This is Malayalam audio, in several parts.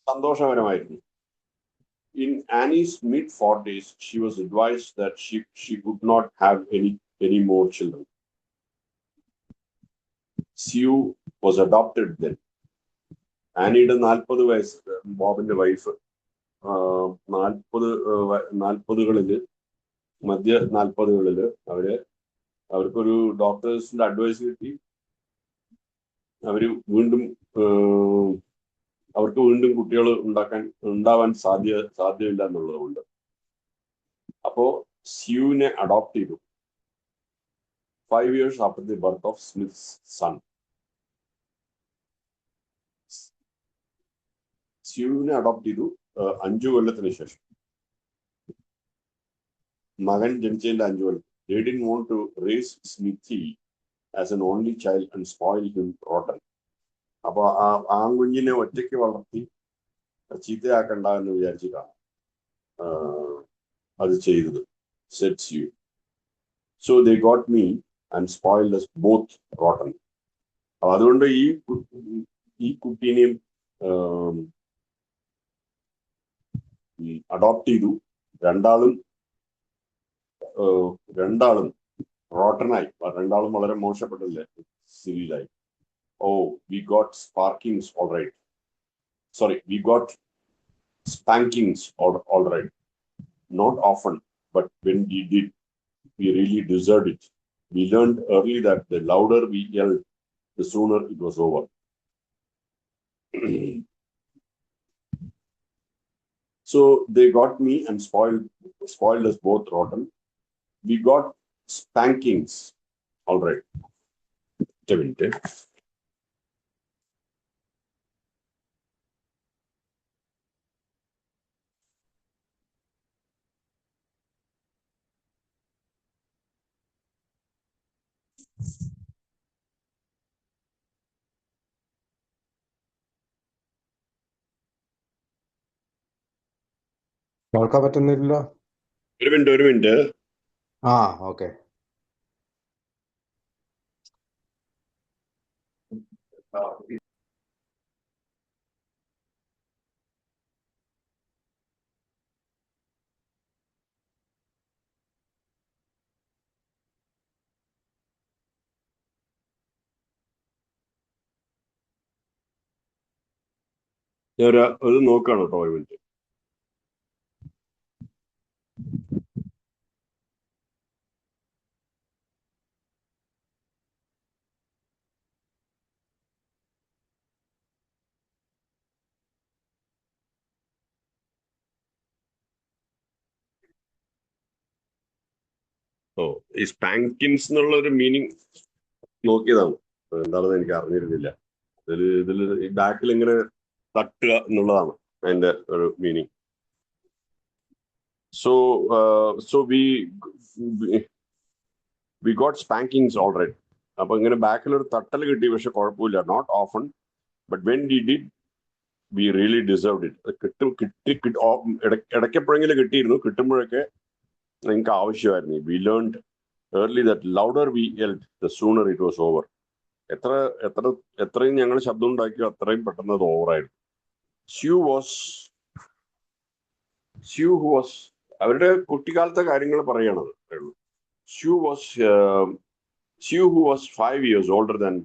സന്തോഷകരമായിരുന്നു. In Annie's mid-40s, she was advised that she could not have any more children. Sue was adopted then. ആനിയുടെ 40 വയസ്സ്, ബോബിന്റെ വൈഫ് 40കളില് മധ്യ 40കളില് അവർക്കൊരു ഡോക്ടേഴ്സിന്റെ അഡ്വൈസ് കിട്ടി. അവർക്ക് വീണ്ടും കുട്ടികൾ ഉണ്ടാവാൻ സാധ്യമില്ല എന്നുള്ളതുകൊണ്ട് അപ്പോ സ്യൂവിനെ അഡോപ്റ്റ് ചെയ്തു 5 years after the birth of Smith's son. സ്യൂവിനെ അഡോപ്റ്റ് ചെയ്തു 5 കൊല്ലത്തിന് ശേഷം. മകൻ ജനിച്ചതിന്റെ 5 കൊല്ലം. They didn't want to raise Smithy as an only child and spoil him rotten. അപ്പൊ ആൺകുഞ്ഞിനെ ഒറ്റയ്ക്ക് വളർത്തി ചീത്തയാക്കണ്ട എന്ന് വിചാരിച്ചിട്ടാണ് അത് ചെയ്തത്. Set sue. So they got me and spoiled us both rotten. അപ്പൊ അതുകൊണ്ട് ഈ കുട്ടീനെയും അഡോപ്റ്റ് ചെയ്തു. രണ്ടാളും റോട്ടനായി, രണ്ടാളും വളരെ മോശപ്പെട്ടില്ലേ, സിവിലായി. Oh, we got sparkings all right. Sorry, we got spankings all right. Not often, but when we did, we really deserved it. We learned early that the louder we yelled, the sooner it was over. So they got me and spoiled us both rotten. We got spankings all right. കേൾക്കാൻ പറ്റുന്നില്ലല്ലോ. ഒരു മിനിറ്റ്. ആ, ഓക്കെ. അത് നോക്കാണ് കേട്ടോ, ഒരു മിനിറ്റ്. ഈ സ്പാങ്കിൻസ് എന്നുള്ള ഒരു മീനിങ് നോക്കിയതാണ്. എന്താണെന്ന് എനിക്ക് അറിഞ്ഞിരുന്നില്ല. ഇതിൽ ഈ ബാക്കിൽ ഇങ്ങനെ തട്ടുക എന്നുള്ളതാണ് അതിന്റെ ഒരു meaning. So we got spankings all right. അപ്പൊ ഇങ്ങനെ ബാക്കിൽ ഒരു തട്ടൽ കിട്ടി, പക്ഷെ കുഴപ്പമില്ല. Not often, but when we did we really deserved it. ഇടയ്ക്കെപ്പോഴെങ്കിലും കിട്ടിയിരുന്നു. കിട്ടുമ്പോഴൊക്കെ നിങ്ങൾക്ക് ആവശ്യമായിരുന്നു. We learned early that louder we yelled, the sooner it was over. എത്രയും ഞങ്ങൾ ശബ്ദം ഉണ്ടാക്കിയോ അത്രയും പെട്ടെന്ന് അത് ഓവറായിരുന്നു. സ്യൂ വാസ് അവരുടെ കുട്ടിക്കാലത്തെ കാര്യങ്ങൾ പറയണത്. Sue who was 5 years older than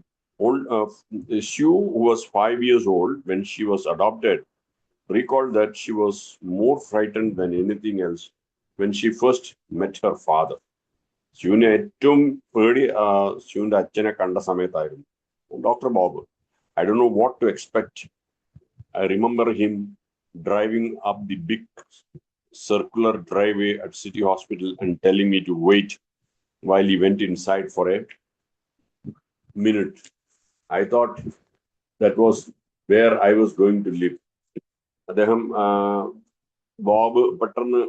Sue who was 5 years old when she was adopted recalled that she was more frightened than anything else when she first met her father. സ്യൂവിന് ഏറ്റവും പേടി സ്യൂവിന്റെ അച്ഛനെ കണ്ട സമയത്തായിരുന്നു. Doctor Bob. I don't know what to expect. I remember him driving up the big circular driveway at City Hospital and telling me to wait while he went inside for a minute. I thought that was where I was going to live. അദ്ദേഹം ബോബ് പെട്ടെന്ന്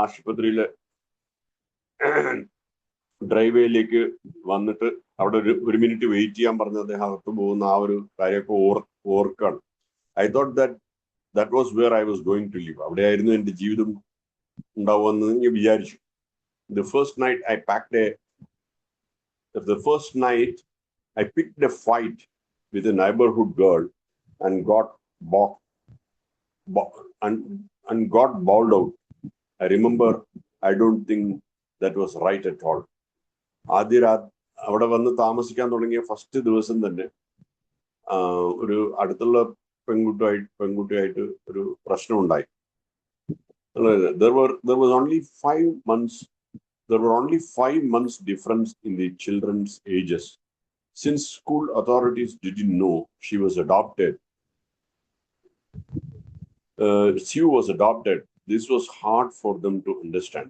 ആശുപത്രിയിലെ ഡ്രൈവേയിലേക്ക് വന്നിട്ട് അവിടെ ഒരു മിനിറ്റ് വെയിറ്റ് ചെയ്യാൻ പറഞ്ഞ് അദ്ദേഹം അകത്ത് പോകുന്ന ആ ഒരു കാര്യമൊക്കെ ഓർക്കാണ്. I thought that was where I was going to live. അവിടെയായിരുന്നു എൻ്റെ ജീവിതം ഉണ്ടാവുമെന്ന് ഞാൻ വിചാരിച്ചു. The first night I picked a fight with a neighborhood girl and got and got bowled out. I remember, I don't think that was right at all. അവിടെ വന്ന് താമസിക്കാൻ തുടങ്ങിയ ഫസ്റ്റ് ദിവസം തന്നെ ഒരു അടുത്തുള്ള പെൺകുട്ടിയായിട്ട് ഒരു പ്രശ്നം ഉണ്ടായി. There was only 5 months. There were only 5 months difference in the children's ages. Since school authorities didn't know she was adopted, Sue was adopted. This was hard for them to understand.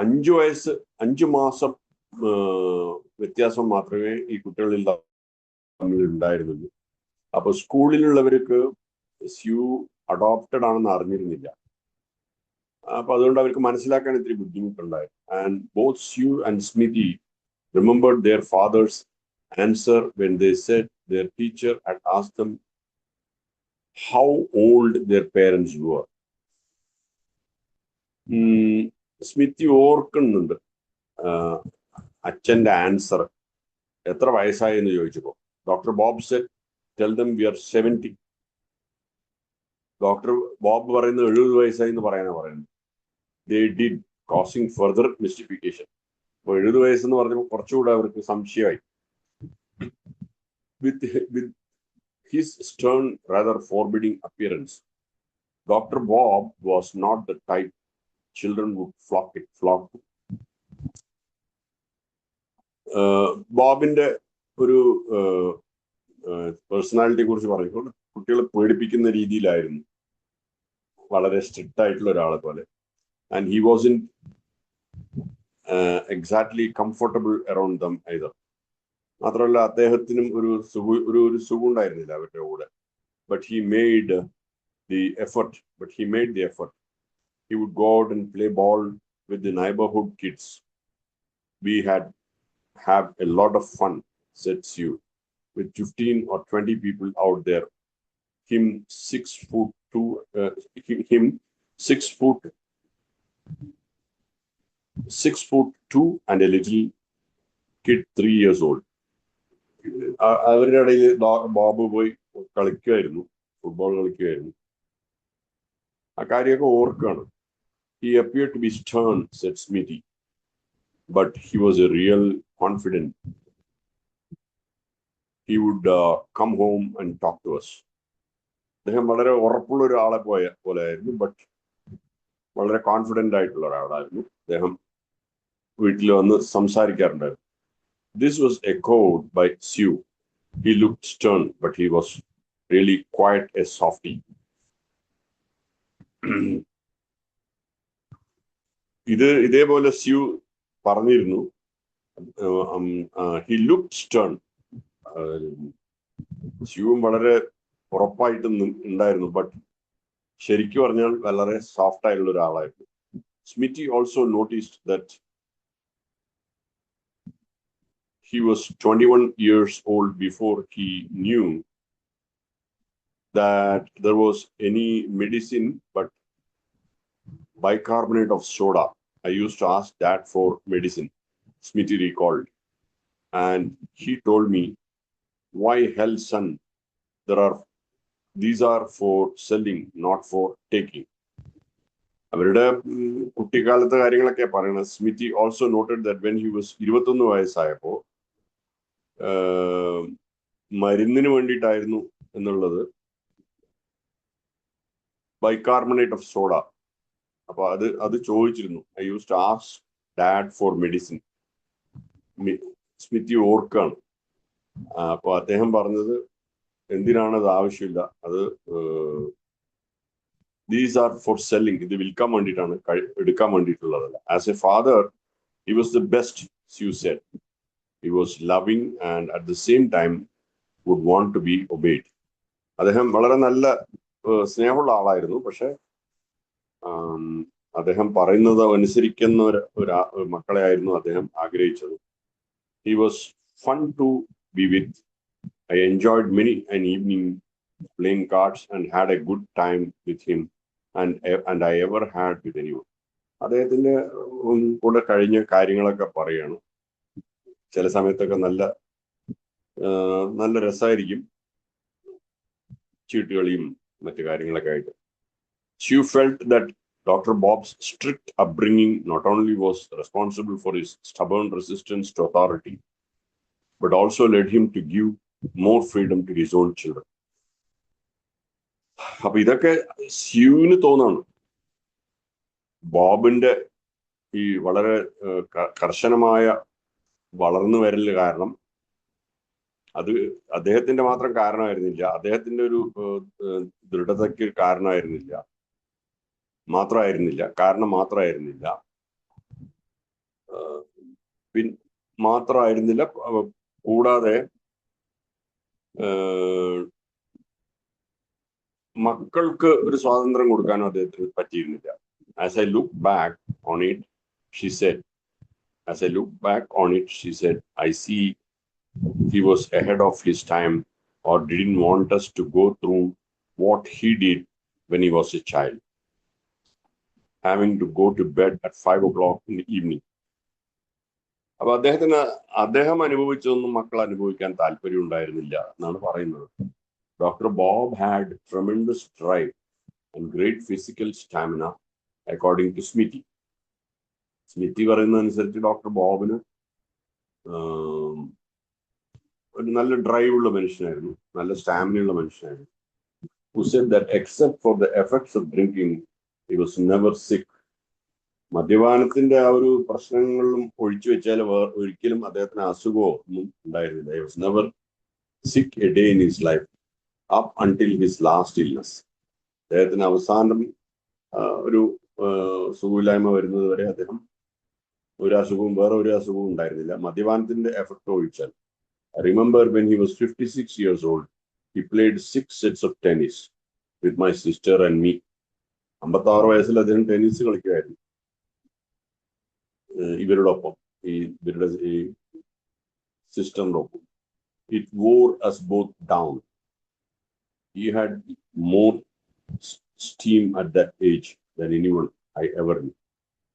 5 മാസം വ്യത്യാസം മാത്രമേ ഈ കുട്ടികളിൽ തമ്മിൽ ഉണ്ടായിരുന്നുള്ളൂ. അപ്പൊ സ്കൂളിലുള്ളവർക്ക് സ്യൂ അഡോപ്റ്റഡ് ആണെന്ന് അറിഞ്ഞിരുന്നില്ല. അപ്പൊ അതുകൊണ്ട് അവർക്ക് മനസ്സിലാക്കാൻ ഇത്തിരി ബുദ്ധിമുട്ടുണ്ടായിരുന്നു. And both sue and Smithi remembered their father's answer when they said their teacher had asked them how old their parents were. സ്മിതി ഓർക്കുന്നുണ്ട് അച്ഛന്റെ ആൻസർ എത്ര വയസ്സായി എന്ന് ചോദിച്ചപ്പോ. Doctor Bob said tell them we are 70. Doctor Bob പറയുന്നത് 70 വയസ്സായി എന്ന് പറയുന്നത്. They did, causing further mystification. അപ്പോൾ 70 വയസ്സെന്ന് പറഞ്ഞപ്പോൾ കുറച്ചുകൂടെ അവർക്ക് സംശയമായി. With his stern, rather forbidding appearance, Dr. Bob was not the type children would flock to. ബോബിന്റെ ഒരു പേഴ്സണാലിറ്റിയെ കുറിച്ച് പറയുമ്പോൾ കുട്ടികളെ പേടിപ്പിക്കുന്ന രീതിയിലായിരുന്നു, വളരെ സ്ട്രിക്റ്റ് ആയിട്ടുള്ള ഒരാളെ പോലെ. And he wasn't exactly comfortable around them either. മാത്രമല്ല അദ്ദേഹത്തിനും ഒരു സുഖം ഉണ്ടായിരുന്നില്ല അവരുടെ കൂടെ. But he made the effort. He would go out and play ball with the neighborhood kids. We have a lot of fun, said Sue, with 15 or 20 people out there. Him 6'2" and a little kid 3 years old. അവരുടെ ഇടയിൽ ബോബ് പോയി കളിക്കുമായിരുന്നു, ഫുട്ബോൾ കളിക്കുമായിരുന്നു. ആ കാര്യമൊക്കെ ഓർക്കാണ്. He appeared to be stern, said Smithy, but he was a real confident. He would come home and talk to us. അദ്ദേഹം വളരെ ഉറപ്പുള്ള ഒരാളെ പോലെയായിരുന്നു, ബട്ട് വളരെ കോൺഫിഡന്റ് ആയിട്ടുള്ള ഒരാളായിരുന്നു. അദ്ദേഹം വീട്ടിൽ വന്ന് സംസാരിക്കാറുണ്ടായിരുന്നു. This was echoed by Sue. He looked stern, but he was really quite a softie. ഇതേപോലെ സ്യൂ പറഞ്ഞിരുന്നു. He looked stern. സ്യൂവും വളരെ ഉറപ്പായിട്ട് ഉണ്ടായിരുന്നു, ബട്ട് ശരിക്കും പറഞ്ഞാൽ വളരെ സോഫ്റ്റ് ആയിട്ടുള്ള ഒരാളായിരുന്നു. Smithy also noticed that he was 21 years old before he knew that there was any medicine but bicarbonate of soda. I used to ask Dad for medicine, Smithy recalled. And he told me, why hell, son? These are for selling, not for taking. അവരുടെ കുട്ടിക്കാലത്തെ കാര്യങ്ങളൊക്കെ പറയണത്. Smithy also noted that when he was 21 വയസ്സായപ്പോ മരുന്നിന് വേണ്ടിയിട്ടായിരുന്നു എന്നുള്ളത് ബൈകാർബണേറ്റ് ഓഫ് സോഡ. അപ്പൊ അത് ചോദിച്ചിരുന്നു. I used to ask dad for medicine. Smithy ഓർക്കാണ്. അപ്പൊ അദ്ദേഹം പറഞ്ഞത് എന്തിനാണ് അത് ആവശ്യമില്ല, അത് these are for selling. ഇത് വിൽക്കാൻ വേണ്ടിയിട്ടാണ്, എടുക്കാൻ വേണ്ടിയിട്ടുള്ളതല്ല. As a father he was the best, Sue said. He was loving and at the same time would want to be obeyed. അദ്ദേഹം വളരെ നല്ല സ്നേഹമുള്ള ആളായിരുന്നു, പക്ഷെ അദ്ദേഹം പറയുന്നത് അനുസരിക്കുന്ന ഒരു മക്കളെ ആയിരുന്നു അദ്ദേഹം ആഗ്രഹിച്ചത്. He was fun to be with. I enjoyed many an evening playing cards and had a good time with him and I ever had with anyone. അദ്ദേഹത്തിന്റെ കൂടെ കഴിഞ്ഞ കാര്യങ്ങളൊക്കെ പറയാണ്. ചില സമയത്തൊക്കെ നല്ല രസമായിരിക്കും, ചീട്ടുകളിയും മറ്റു കാര്യങ്ങളൊക്കെ ആയിട്ട്. She felt that Dr. Bob's strict upbringing not only was responsible for his stubborn resistance to authority, but also led him to give more freedom to his own children. അപ്പൊ ഇതൊക്കെ സ്യൂവിന് തോന്നാണ്. ബോബിന്റെ ഈ വളരെ കർശനമായ വളർന്നു വരല് കാരണം അത് അദ്ദേഹത്തിന്റെ മാത്രം കാരണമായിരുന്നില്ല, അദ്ദേഹത്തിന്റെ ഒരു ദൃഢതയ്ക്ക് കാരണമായിരുന്നില്ല, മാത്രമായിരുന്നില്ല. കൂടാതെ മക്കൾക്ക് ഒരു സ്വാതന്ത്ര്യം കൊടുക്കാനും അദ്ദേഹത്തിന് പറ്റിയിരുന്നില്ല. As I look back on it, she said, I see he was ahead of his time or didn't want us to go through what he did when he was a child, having to go to bed at 5 o'clock in the evening. അപ്പൊ അദ്ദേഹം അനുഭവിച്ചതൊന്നും മക്കൾ അനുഭവിക്കാൻ താല്പര്യം ഉണ്ടായിരുന്നില്ല എന്നാണ് പറയുന്നത്. Dr. Bob had tremendous drive and great physical stamina, according to Smithy. Smithy പറയുന്നതനുസരിച്ച് ഡോക്ടർ ബോബിന് ഒരു നല്ല ഡ്രൈവ് ഉള്ള മനുഷ്യനായിരുന്നു, നല്ല സ്റ്റാമിന ഉള്ള മനുഷ്യനായിരുന്നു. Who said that except for the effects of drinking, he was never sick. മദ്യപാനത്തിന്റെ ആ ഒരു പ്രശ്നങ്ങളും ഒഴിച്ചു വെച്ചാൽ ഒരിക്കലും അദ്ദേഹത്തിന് അസുഖമോ ഒന്നും ഉണ്ടായിരുന്നില്ല. He was never sick a day in his life up until his last illness. അദ്ദേഹത്തിന് അവസാനം ഒരു സുഖമില്ലായ്മ വരുന്നത് വരെ അദ്ദേഹം വേറെ ഒരു അസുഖവും ഉണ്ടായിരുന്നില്ല, മദ്യപാനത്തിന്റെ എഫക്ട് ഒഴിച്ചാൽ. I remember when he was 56 years old, he played 6 sets of tennis with my sister and me. 56 വയസ്സിൽ അദ്ദേഹം ടെന്നീസ് കളിക്കുമായിരുന്നു ഇവരുടെ സിസ്റ്ററിന്റെ ഒപ്പം. It wore us both down. He had more steam at that age than anyone I ever knew.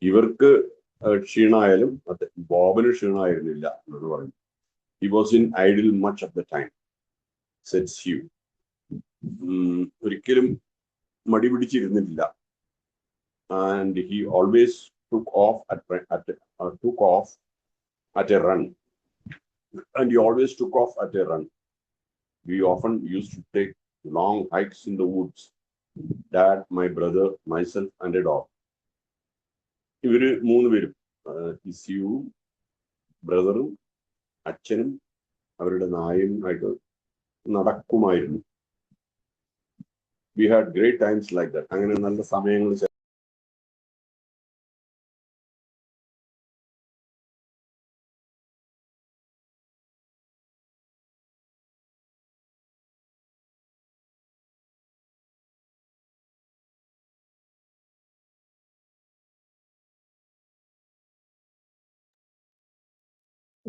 ഇവർക്ക് ക്ഷീണമായാലും ബോബിന് ക്ഷീണമായിരുന്നില്ല എന്ന് പറയും. He was in idle much of the time, said Sue. ഒരിക്കലും മടി പിടിച്ചിരുന്നില്ല. And he always took off at a run. We often used to take long hikes in the woods. Dad, my brother, myself, and a dog. ഇവര് 3 പേരും, സ്യൂവും ബ്രദറും അച്ഛനും അവരുടെ നായും ആയിട്ട് നടക്കുമായിരുന്നു. We had great times like that. അങ്ങനെ നല്ല സമയങ്ങൾ.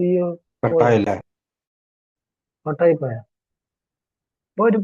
അയ്യോ, കട്ടായില്ലേ? കട്ടായി പോയാ? ഒരു